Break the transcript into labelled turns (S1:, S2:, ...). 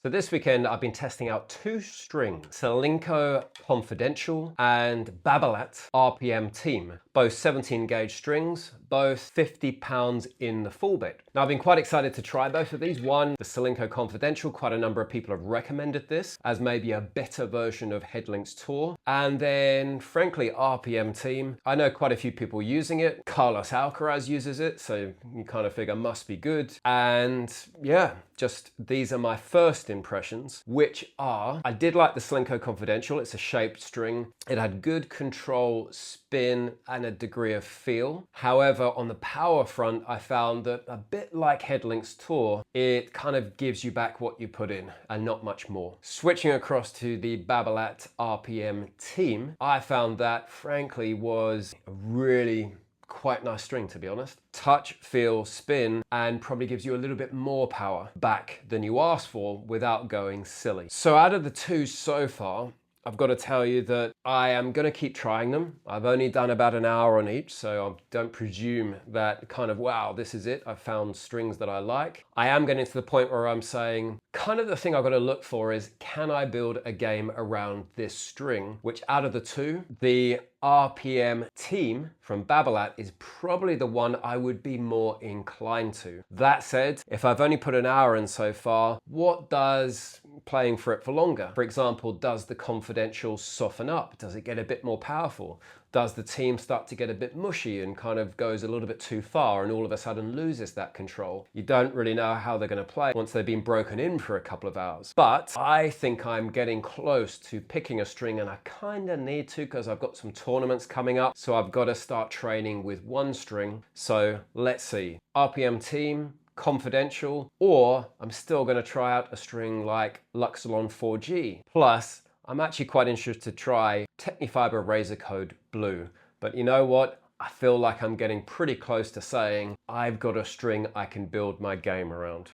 S1: So this weekend I've been testing out two strings, Solinco Confidential and Babolat RPM Team, both 17 gauge strings, both 50 pounds in the full bit. Now I've been quite excited to try both of these. One, the Solinco Confidential, quite a number of people have recommended this as maybe a better version of Headlink's Tour. And then frankly, RPM Team, I know quite a few people using it. Carlos Alcaraz uses it, so you kind of figure must be good. And yeah, just these are my first impressions, which are, I did like the Solinco Confidential. It's a shaped string. It had good control, spin, and a degree of feel. However, on the power front, I found that a bit like Headlink's Tour, it kind of gives you back what you put in and not much more. Switching across to the Babolat RPM Team, I found that frankly was a really quite nice string, to be honest. Touch, feel, spin, and probably gives you a little bit more power back than you asked for without going silly. So out of the two so far, I've got to tell you that I am going to keep trying them. I've only done about an hour on each, so I don't presume that kind of, wow, this is it. I've found strings that I like. I am getting to the point where I'm saying, kind of the thing I've got to look for is, can I build a game around this string? Which out of the two, the RPM Team from Babolat is probably the one I would be more inclined to. That said, if I've only put an hour in so far, what does playing for it for longer? For example, does the Confidential soften up? Does it get a bit more powerful? Does the team start to get a bit mushy and kind of goes a little bit too far and all of a sudden loses that control? You don't really know how they're going to play once they've been broken in for a couple of hours. But I think I'm getting close to picking a string, and I kind of need to because I've got some tournaments coming up. So I've got to start training with one string. So let's see. RPM Team, Confidential, or I'm still going to try out a string like Luxolon 4G. Plus, I'm actually quite interested to try Technifibre Razor Code Blue. But you know what? I feel like I'm getting pretty close to saying I've got a string I can build my game around.